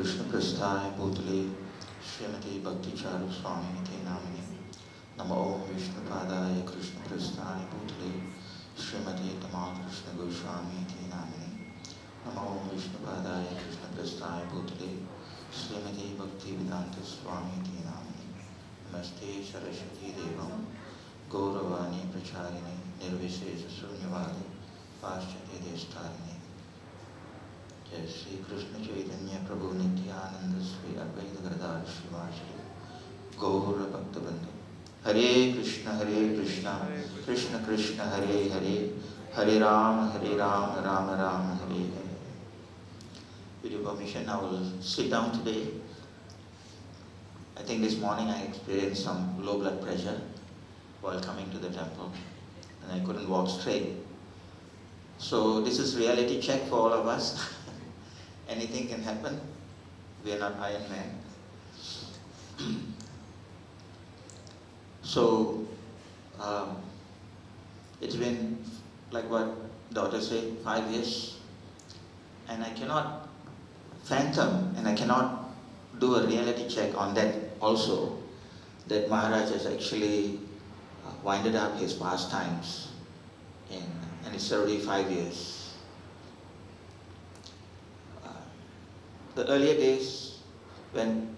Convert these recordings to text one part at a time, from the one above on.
Krishna Prasthaya Bhutale Srimati Bhakti Charu Swami Niti Namini Namo Om Vishnu Padaya Krishna Prasthaya Bhutale Srimati Tamal Krishna Goswami Niti Namini Namo Om Vishnu Padaya Krishna Prasthaya Bhutale Srimati Bhakti Vedanta Swami Niti Namini Namaste Saraswati Devam Gauravani Pracharini Nirvishesha Sunyavadi Paschatya Deshtarini Jai Shri Krishna Chaitanya Prabhu Nityananda Sri Advaita Gadadhar Shivashri Gaura Bhakta Bandhu Hare Krishna Krishna Krishna Hare Hare Hare Rama Rama Rama Hare Hare. With your permission, I will sit down today. I think this morning I experienced some low blood pressure while coming to the temple and I couldn't walk straight. So this is reality check for all of us. Anything can happen. We are not Iron Man. So it's been like what daughter said, 5 years, and I cannot fathom and I cannot do a reality check on that also, that Maraj has actually winded up his pastimes and it's already 5 years. The earlier days when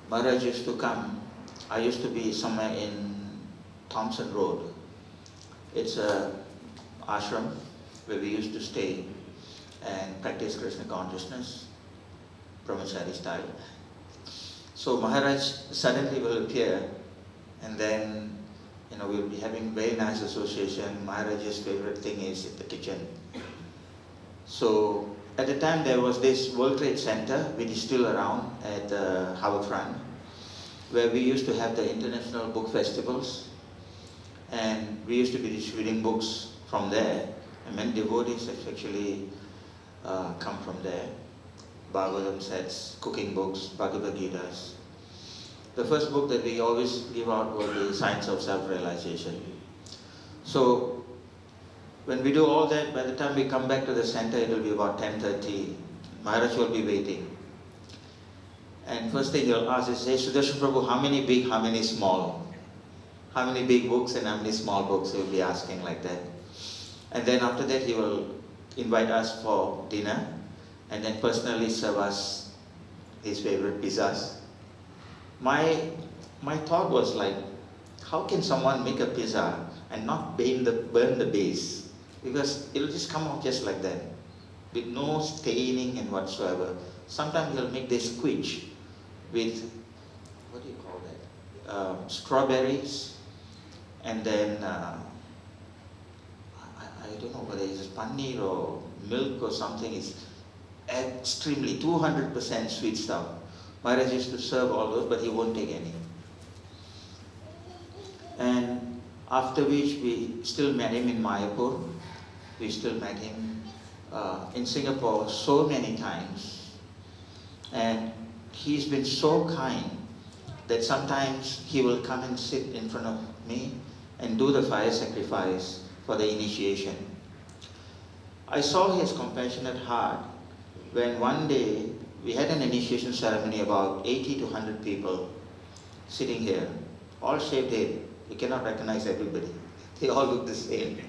Maraj used to come, I used to be somewhere in Thompson Road. It's a ashram where we used to stay and practice Krishna consciousness, brahmachari style. So Maharaj suddenly will appear and then we'll be having very nice association. Maharaj's favorite thing is in the kitchen. So at the time there was this World Trade Center, which is still around at the Harbour Front, where we used to have the international book festivals, and we used to be distributing books from there, and many devotees have actually come from there. Bhagavatam sets, cooking books, Bhagavad Gitas. The first book that we always give out was the Science of Self-Realization. So when we do all that, by the time we come back to the center, it will be about 10:30. Maharaj will be waiting. And first thing he'll ask is, hey Sudarshan Prabhu, how many big, how many small? How many big books and how many small books? He'll be asking like that. And then after that he will invite us for dinner and then personally serve us his favorite pizzas. My thought was like, how can someone make a pizza and not burn the base? Because it'll just come out just like that, with no staining and whatsoever. Sometimes he'll make this squidge with, what do you call that? Strawberries, and then I don't know whether it's paneer or milk or something. It's extremely 200% sweet stuff. Maraj used to serve all those, but he won't take any. And after which we still met him in Mayapur. We still met him in Singapore so many times. And he's been so kind that sometimes he will come and sit in front of me and do the fire sacrifice for the initiation. I saw his compassionate heart when one day we had an initiation ceremony, about 80 to 100 people sitting here, all shaved head. You cannot recognize everybody. They all look the same.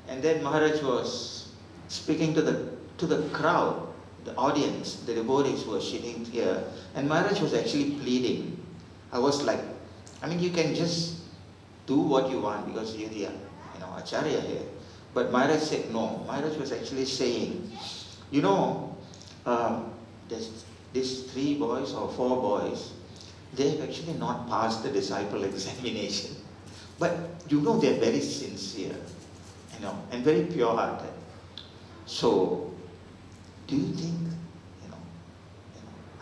And then Maharaj was speaking to the crowd, the audience, the devotees who were sitting here, and Maharaj was actually pleading. I was like, you can just do what you want because you're the Acharya here. But Maharaj said no. Maharaj was actually saying, there's these 3 boys or 4 boys, they have actually not passed the disciple examination. But they're very sincere, and very pure-hearted. So, do you think,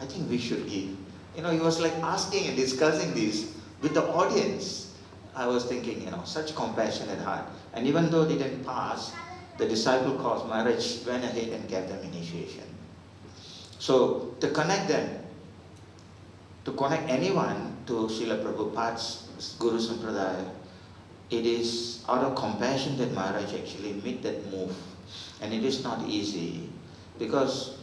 I think we should give. He was like asking and discussing this with the audience. I was thinking, such compassionate heart. And even though they didn't pass the disciple course, Maraj went ahead and gave them initiation. So, to connect them, to connect anyone to Srila Prabhupada's Guru Sampradaya, it is out of compassion that Maraj actually made that move. And it is not easy because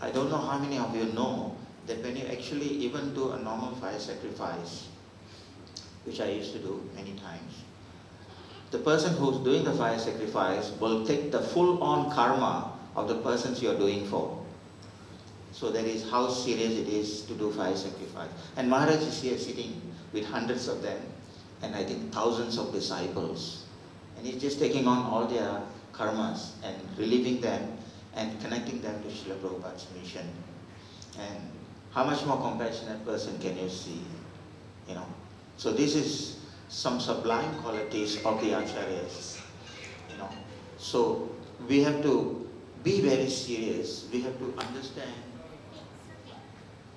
I don't know how many of you know that when you actually even do a normal fire sacrifice, which I used to do many times, the person who's doing the fire sacrifice will take the full-on karma of the persons you're doing for. So that is how serious it is to do fire sacrifice. And Maraj is here sitting with hundreds of them, and I think thousands of disciples. And he's just taking on all their karmas and relieving them and connecting them to Srila Prabhupada's mission. And how much more compassionate person can you see? You know. So this is some sublime qualities of the acharyas. You know. So we have to be very serious. We have to understand.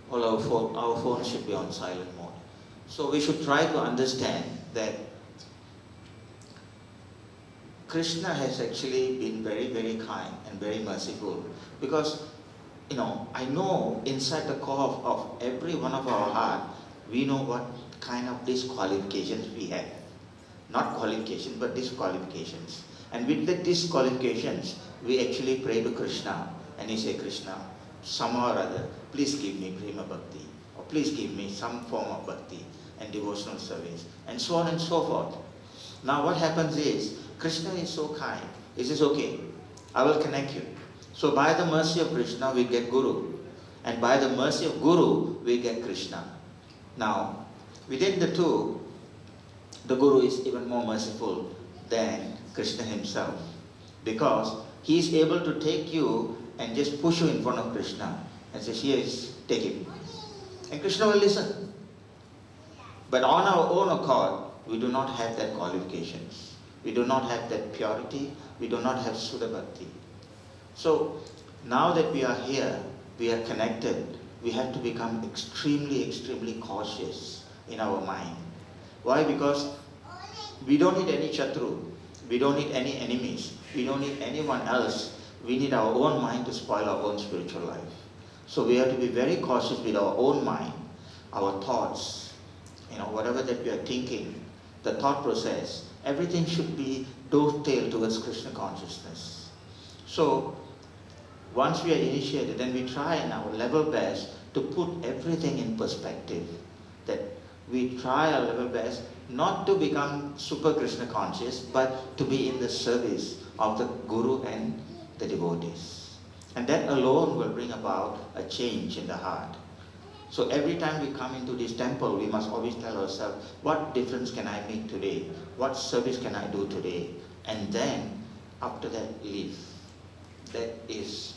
All our phones should be on silent mode. So we should try to understand that Krishna has actually been very, very kind and very merciful, because, you know, I know inside the core of every one of our heart, we know what kind of disqualifications we have. Not qualifications, but disqualifications. And with the disqualifications, we actually pray to Krishna, and we say, Krishna, somehow or other, please give me prema bhakti, or please give me some form of bhakti and devotional service, and so on and so forth. Now what happens is, Krishna is so kind. He says, okay, I will connect you. So by the mercy of Krishna, we get Guru. And by the mercy of Guru, we get Krishna. Now, within the two, the Guru is even more merciful than Krishna himself, because he is able to take you and just push you in front of Krishna and say, here is, take him. And Krishna will listen. But on our own accord, we do not have that qualifications. We do not have that purity. We do not have Sudha Bhakti. So, now that we are here, we are connected, we have to become extremely, extremely cautious in our mind. Why? Because we don't need any charu. We don't need any enemies. We don't need anyone else. We need our own mind to spoil our own spiritual life. So we have to be very cautious with our own mind, our thoughts, you know, whatever that we are thinking, the thought process, everything should be dovetailed towards Krishna consciousness. So, once we are initiated, then we try in our level best to put everything in perspective. That we try our level best not to become super Krishna conscious, but to be in the service of the Guru and the devotees. And that alone will bring about a change in the heart. So every time we come into this temple, we must always tell ourselves, what difference can I make today? What service can I do today? And then, after that, leave. That is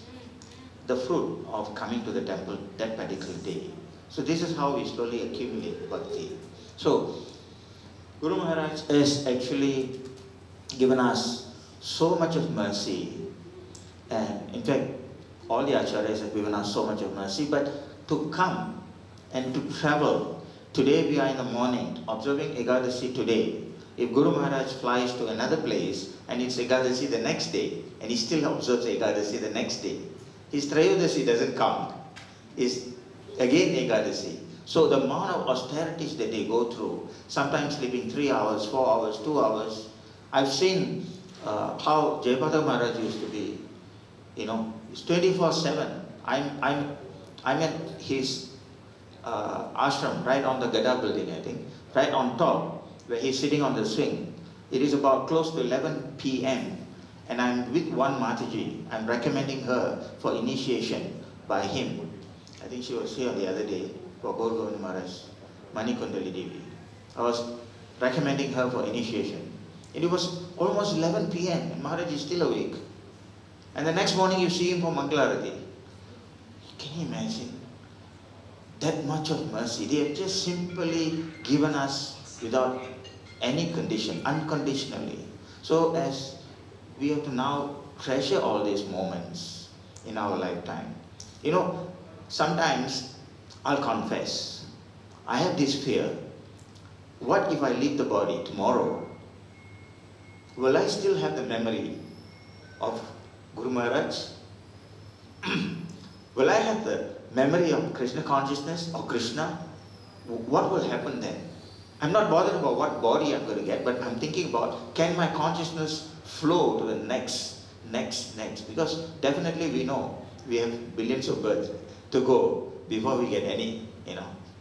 the fruit of coming to the temple that particular day. So this is how we slowly accumulate bhakti. So, Guru Maharaj has actually given us so much of mercy. And in fact, all the acharyas have given us so much of mercy, but to come and to travel. Today we are in the morning observing Ekadasi today. If Guru Maharaj flies to another place and it's Ekadasi the next day, and he still observes Ekadasi the next day, his Trayodasi doesn't count. It's again Ekadasi. So the amount of austerities that they go through, sometimes sleeping 3 hours, 4 hours, 2 hours. I've seen how Jayapada Maharaj used to be. You know, it's 24/7. I'm at his ashram, right on the Gada building, I think, right on top, where he's sitting on the swing. It is about close to 11 p.m. and I'm with one Mataji. I'm recommending her for initiation by him. I think she was here the other day for Gaur Govind Maraj, Mani Kundali Devi. I was recommending her for initiation. And it was almost 11 p.m. and Maharaj is still awake. And the next morning you see him for Mangalarati. Can you imagine? That much of mercy. They have just simply given us without any condition, unconditionally. So as we have to now treasure all these moments in our lifetime. You know, sometimes I'll confess, I have this fear. What if I leave the body tomorrow? Will I still have the memory of Guru Maharaj? Will I have the memory of Krishna consciousness or Krishna? What will happen then? I'm not bothered about what body I'm going to get, but I'm thinking about, can my consciousness flow to the next? Because definitely we know we have billions of births to go before we get any,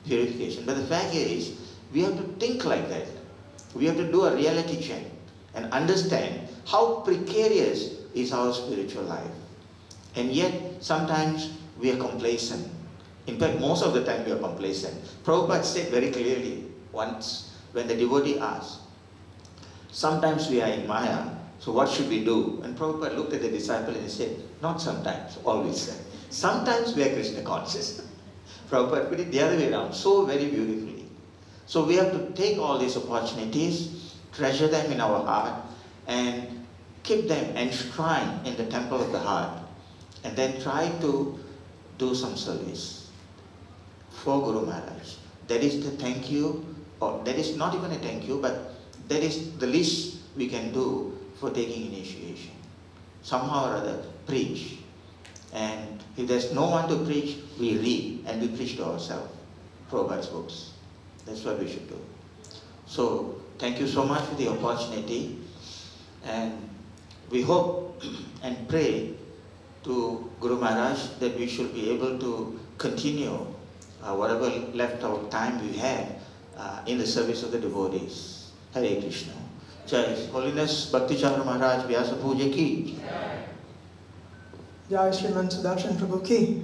purification. But the fact is, we have to think like that. We have to do a reality check and understand how precarious is our spiritual life. And yet, sometimes we are complacent. In fact, most of the time we are complacent. Prabhupada said very clearly once when the devotee asked, sometimes we are in Maya, so what should we do? And Prabhupada looked at the disciple and he said, not sometimes, always. Sometimes we are Krishna conscious. Prabhupada put it the other way around, so very beautifully. So we have to take all these opportunities, treasure them in our heart, and keep them enshrined in the temple of the heart, and then try to do some service for Guru Maharaj. That is the thank you, or that is not even a thank you, but that is the least we can do for taking initiation. Somehow or other, preach. And if there's no one to preach, we read and we preach to ourselves. Prabhupada's books. That's what we should do. So, thank you so much for the opportunity. And we hope and pray to Guru Maharaj that we should be able to continue whatever left of time we have in the service of the devotees. Hare Krishna. Jai His Holiness Bhakti Charu Maraj Vyasa Puja Ki. Jai Shriman Sudarshan Prabhu Ki.